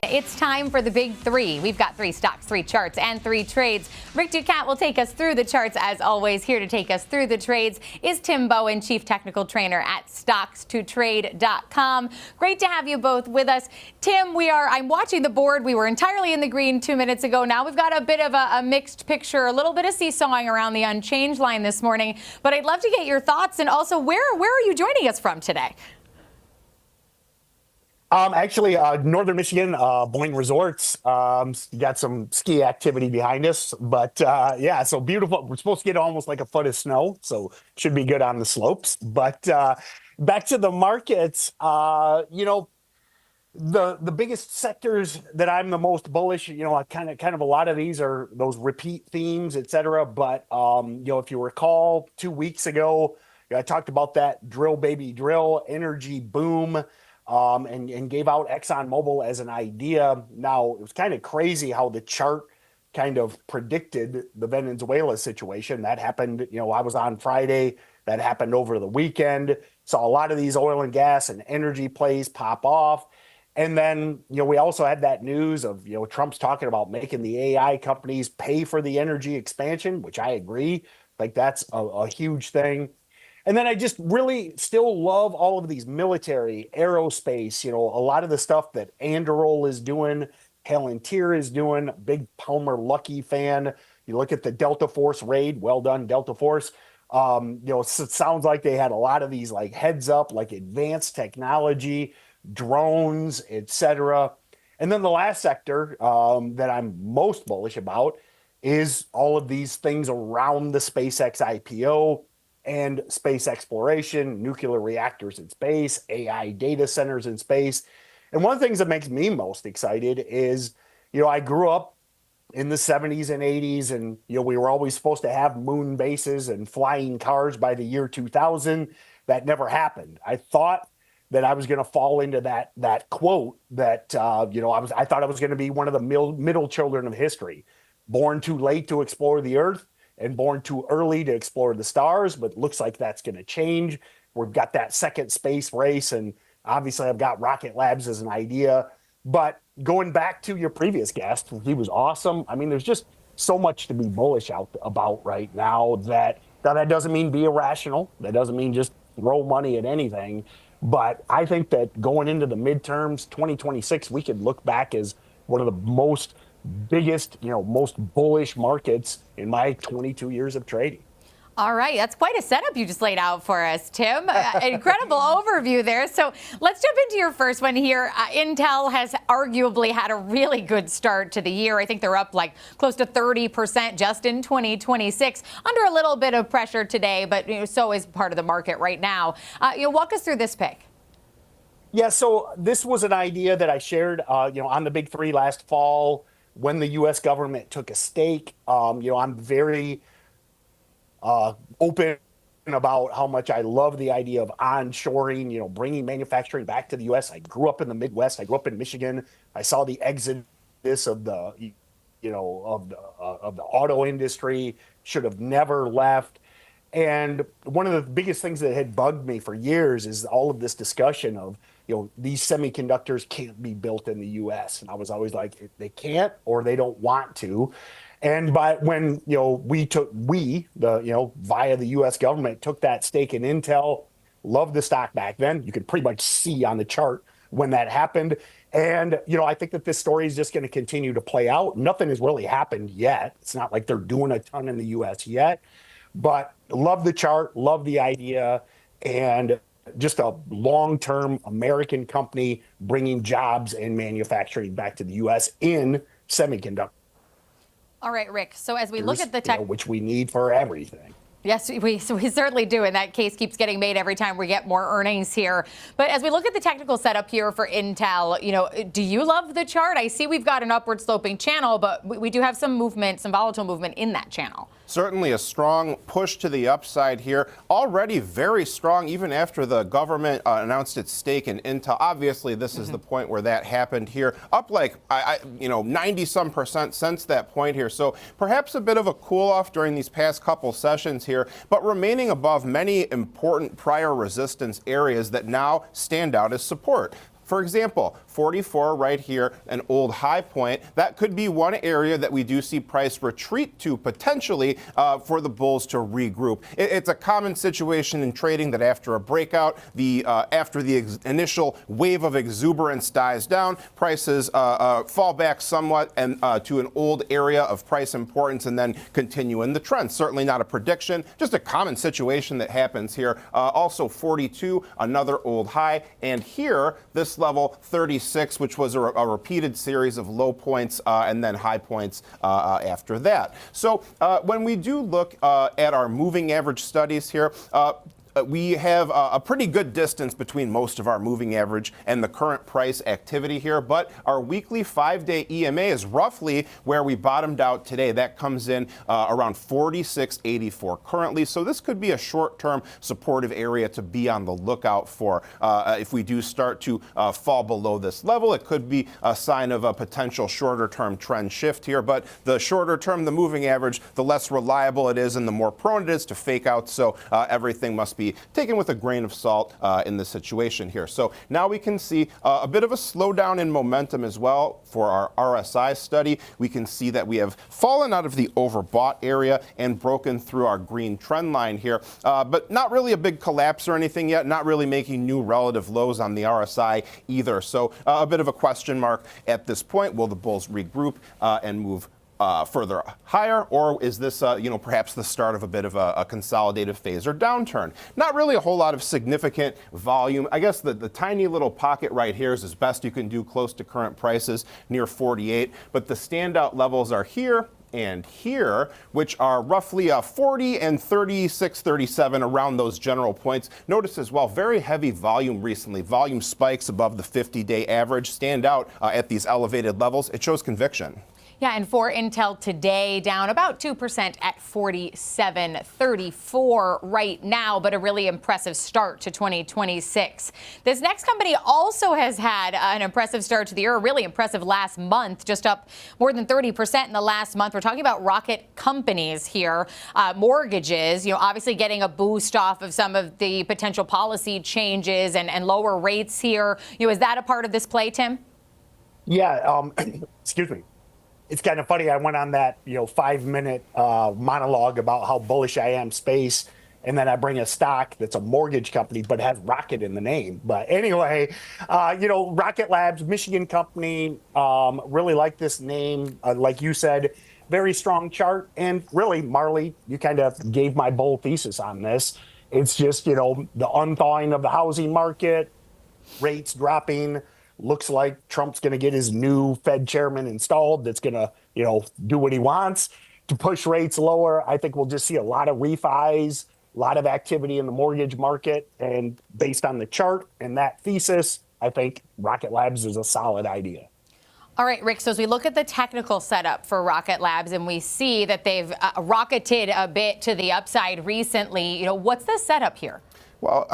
It's time for the big three. We've got 3 stocks, 3 charts, and 3 trades. Rick Ducat will take us through the charts as always. Here to take us through the trades is Tim Bohen, Chief Technical Trainer at StocksToTrade.com. Great to have you both with us. Tim, I'm watching the board. We were entirely in the green 2 minutes ago. Now we've got a bit of a mixed picture, a little bit of seesawing around the unchanged line this morning. But I'd love to get your thoughts, and also where are you joining us from today? Actually, Northern Michigan, Boyne Resorts, got some ski activity behind us, but yeah, so beautiful. We're supposed to get almost like a foot of snow, so should be good on the slopes. But back to the markets, the biggest sectors that I'm the most bullish, kind of a lot of these are those repeat themes, et cetera. But if you recall 2 weeks ago, I talked about that drill baby drill energy boom. And gave out ExxonMobil as an idea. Now, it was kind of crazy how the chart kind of predicted the Venezuela situation. That happened, I was on Friday. That happened over the weekend. Saw a lot of these oil and gas and energy plays pop off. And then, we also had that news of, Trump's talking about making the AI companies pay for the energy expansion, which I agree. Like, that's a huge thing. And then I just really still love all of these military, aerospace, a lot of the stuff that Anduril is doing, Palantir is doing, big Palmer Luckey fan. You look at the Delta Force raid, well done, Delta Force. It sounds like they had a lot of these like heads up, like advanced technology, drones, etc. And then the last sector that I'm most bullish about is all of these things around the SpaceX IPO, and space exploration, nuclear reactors in space, AI data centers in space. And one of the things that makes me most excited is, I grew up in the 70s and 80s, and, we were always supposed to have moon bases and flying cars by the year 2000. That never happened. I thought that I was going to fall into that quote that, I thought I was going to be one of the middle children of history, born too late to explore the earth and born too early to explore the stars, but looks like that's going to change. We've got that second space race, and obviously I've got Rocket Labs as an idea. But going back to your previous guest, he was awesome. I mean, there's just so much to be bullish about right now that doesn't mean be irrational. That doesn't mean just throw money at anything. But I think that going into the midterms, 2026, we could look back as one of the biggest, most bullish markets in my 22 years of trading. All right, that's quite a setup you just laid out for us, Tim. Incredible overview there. So let's jump into your first one here. Intel has arguably had a really good start to the year. I think they're up like close to 30% just in 2026, under a little bit of pressure today, but so is part of the market right now. Walk us through this pick. Yeah, so this was an idea that I shared, on the Big Three last fall, when the U.S. government took a stake. I'm very open about how much I love the idea of onshoring, bringing manufacturing back to the U.S. I grew up in the Midwest. I grew up in Michigan. I saw the exodus of the auto industry. Should have never left. And one of the biggest things that had bugged me for years is all of this discussion of, these semiconductors can't be built in the U.S. And I was always like, they can't, or they don't want to. And when, via the U.S. government took that stake in Intel, loved the stock back then. You could pretty much see on the chart when that happened. And, I think that this story is just going to continue to play out. Nothing has really happened yet. It's not like they're doing a ton in the U.S. yet. But love the chart, love the idea, and just a long-term American company bringing jobs and manufacturing back to the U.S. in semiconductors. All right, Rick. So as we look at the tech, which we need for everything. Yes, we certainly do, and that case keeps getting made every time we get more earnings here. But as we look at the technical setup here for Intel, do you love the chart? I see we've got an upward sloping channel, but we do have some movement, some volatile movement in that channel. Certainly a strong push to the upside here. Already very strong, even after the government announced its stake in Intel. Obviously, this is the point where that happened here. Up like 90-some% since that point here. So perhaps a bit of a cool off during these past couple sessions here, but remaining above many important prior resistance areas that now stand out as support. For example, 44 right here, an old high point. That could be one area that we do see price retreat to potentially for the bulls to regroup. It's a common situation in trading that after a breakout, after the initial wave of exuberance dies down, prices fall back somewhat and to an old area of price importance and then continue in the trend. Certainly not a prediction, just a common situation that happens here. Also 42, another old high, and here this level 36, which was a repeated series of low points and then high points after that. So when we do look at our moving average studies here, we have a pretty good distance between most of our moving average and the current price activity here, but our weekly 5-day EMA is roughly where we bottomed out today. That comes in around 46.84 currently, so this could be a short-term supportive area to be on the lookout for. If we do start to fall below this level, it could be a sign of a potential shorter-term trend shift here, but the shorter term, the moving average, the less reliable it is and the more prone it is to fake out, so everything must be taken with a grain of salt in this situation here. So now we can see a bit of a slowdown in momentum as well for our RSI study. We can see that we have fallen out of the overbought area and broken through our green trend line here, but not really a big collapse or anything yet, not really making new relative lows on the RSI either. So a bit of a question mark at this point. Will the bulls regroup and move further higher, or is this, perhaps the start of a bit of a consolidative phase or downturn? Not really a whole lot of significant volume. I guess the tiny little pocket right here is as best you can do close to current prices, near 48, but the standout levels are here and here, which are roughly 40 and 36, 37, around those general points. Notice as well, very heavy volume recently. Volume spikes above the 50-day average stand out at these elevated levels. It shows conviction. Yeah, and for Intel today, down about 2% at 47.34 right now, but a really impressive start to 2026. This next company also has had an impressive start to the year, a really impressive last month, just up more than 30% in the last month. We're talking about Rocket Companies here. Mortgages, obviously getting a boost off of some of the potential policy changes and lower rates here. Is that a part of this play, Tim? Yeah, excuse me. It's kind of funny. I went on that 5-minute monologue about how bullish I am space, and then I bring a stock that's a mortgage company but has Rocket in the name. But anyway, Rocket Labs, Michigan company, really like this name. Like you said, very strong chart. And really, Marley, you kind of gave my bull thesis on this. It's just, the unthawing of the housing market, rates dropping. Looks like Trump's going to get his new Fed chairman installed that's going to, do what he wants to push rates lower. I think we'll just see a lot of refis, a lot of activity in the mortgage market. And based on the chart and that thesis, I think Rocket Labs is a solid idea. All right, Rick, so as we look at the technical setup for Rocket Labs and we see that they've rocketed a bit to the upside recently, what's the setup here? Well,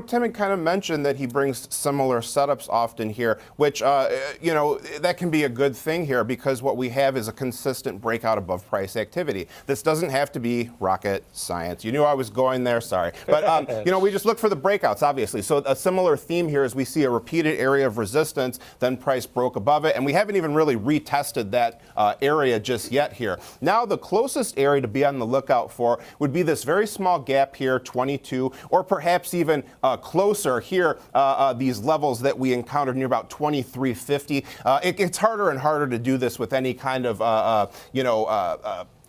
Tim had kind of mentioned that he brings similar setups often here, which, that can be a good thing here because what we have is a consistent breakout above price activity. This doesn't have to be rocket science. You knew I was going there, sorry. But, we just look for the breakouts, obviously. So a similar theme here is we see a repeated area of resistance, then price broke above it, and we haven't even really retested that area just yet here. Now, the closest area to be on the lookout for would be this very small gap here, 22, or perhaps even closer here, these levels that we encountered near about 2350. It gets harder and harder to do this with any kind of,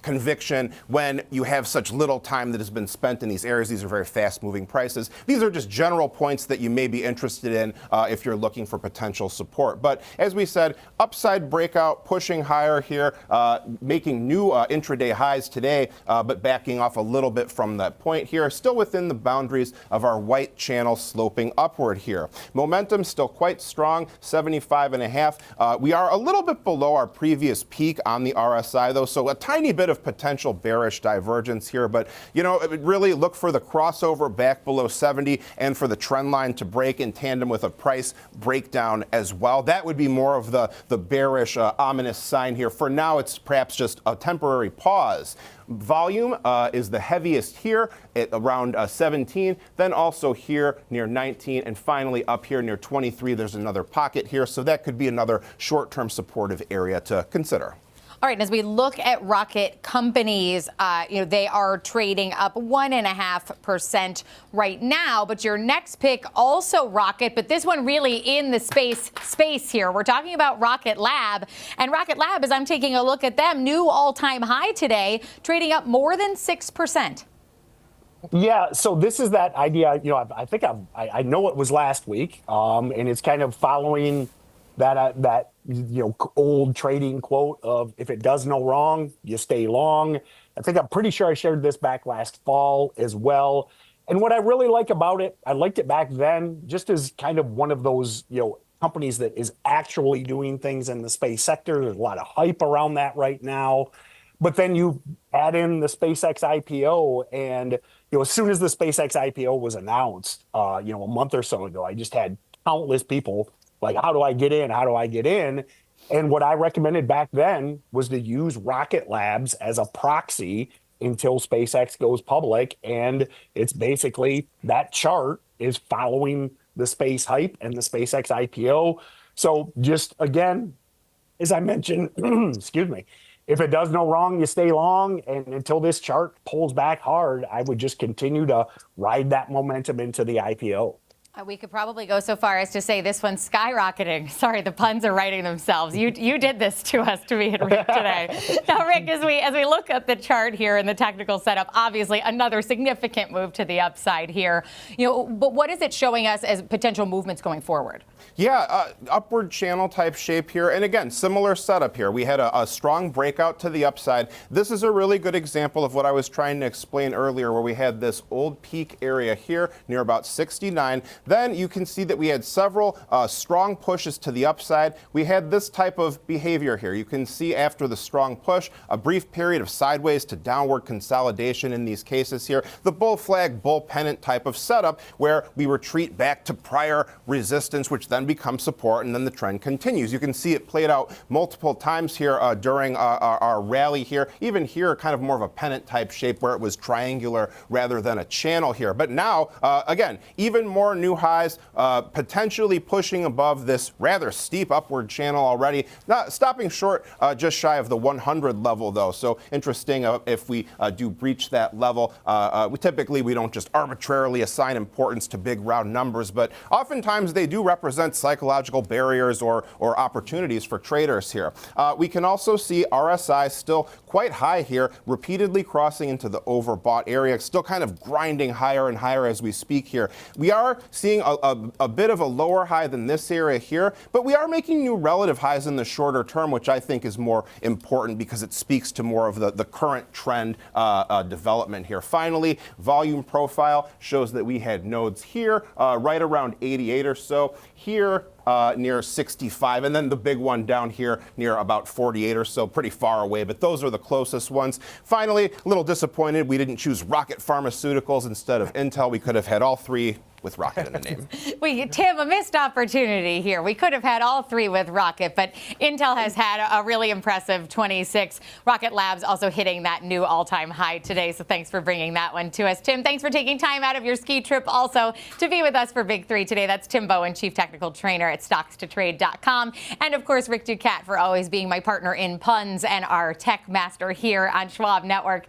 conviction when you have such little time that has been spent in these areas. These are very fast-moving prices. These are just general points that you may be interested in if you're looking for potential support. But as we said, upside breakout, pushing higher here, making new intraday highs today, but backing off a little bit from that point here, still within the boundaries of our white channel sloping upward here. Momentum still quite strong, 75.5. We are a little bit below our previous peak on the RSI, though, so a tiny bit of of potential bearish divergence here. But, you know, really look for the crossover back below 70 and for the trend line to break in tandem with a price breakdown as well. That would be more of the bearish ominous sign here. For now, it's perhaps just a temporary pause. Volume is the heaviest here at around 17, then also here near 19, and finally up here near 23. There's another pocket here, so that could be another short-term supportive area to consider. All right, and as we look at rocket companies, they are trading up 1.5% right now. But your next pick also Rocket, but this one really in the space here. We're talking about Rocket Lab, and Rocket Lab, as I'm taking a look at them, new all-time high today, trading up more than 6%. Yeah, so this is that idea. You know, I think I know it was last week, and it's kind of following that old trading quote of if it does no wrong, you stay long. I'm pretty sure I shared this back last fall as well. And what I really like about it, I liked it back then just as kind of one of those, companies that is actually doing things in the space sector. There's a lot of hype around that right now. But then you add in the SpaceX IPO, and as soon as the SpaceX IPO was announced, a month or so ago, I just had countless people like, how do I get in? How do I get in? And what I recommended back then was to use Rocket Labs as a proxy until SpaceX goes public. And it's basically that chart is following the space hype and the SpaceX IPO. So just again, as I mentioned, excuse me, if it does no wrong, you stay long. And until this chart pulls back hard, I would just continue to ride that momentum into the IPO. We could probably go so far as to say this one's skyrocketing. Sorry, the puns are writing themselves. You did this to us, to me and Rick today. Now, Rick, as we look at the chart here and the technical setup, obviously another significant move to the upside here. But what is it showing us as potential movements going forward? Yeah, upward channel type shape here. And again, similar setup here. We had a strong breakout to the upside. This is a really good example of what I was trying to explain earlier, where we had this old peak area here near about 69. Then you can see that we had several strong pushes to the upside. We had this type of behavior here. You can see after the strong push, a brief period of sideways to downward consolidation in these cases here. The bull flag, bull pennant type of setup where we retreat back to prior resistance, which then becomes support, and then the trend continues. You can see it played out multiple times here during our rally here. Even here, kind of more of a pennant type shape where it was triangular rather than a channel here. But now, again, even more new highs, potentially pushing above this rather steep upward channel already. Not stopping short just shy of the 100 level, though. So interesting if we do breach that level. We don't just arbitrarily assign importance to big round numbers, but oftentimes they do represent psychological barriers or opportunities for traders here. We can also see RSI still quite high here, repeatedly crossing into the overbought area, still kind of grinding higher and higher as we speak here. We are seeing a bit of a lower high than this area here, but we are making new relative highs in the shorter term, which I think is more important because it speaks to more of the current trend development here. Finally, volume profile shows that we had nodes here right around 88 or so, here near 65, and then the big one down here near about 48 or so, pretty far away, but those are the closest ones. Finally, a little disappointed we didn't choose Rocket Pharmaceuticals instead of Intel. We could have had all three with Rocket in the name. Tim, a missed opportunity here. We could have had all three with Rocket, but Intel has had a really impressive 26. Rocket Labs also hitting that new all-time high today, so thanks for bringing that one to us. Tim, thanks for taking time out of your ski trip also to be with us for Big Three today. That's Tim Bohen, Chief Technical Trainer at StocksToTrade.com. And, of course, Rick Ducat for always being my partner in puns and our tech master here on Schwab Network.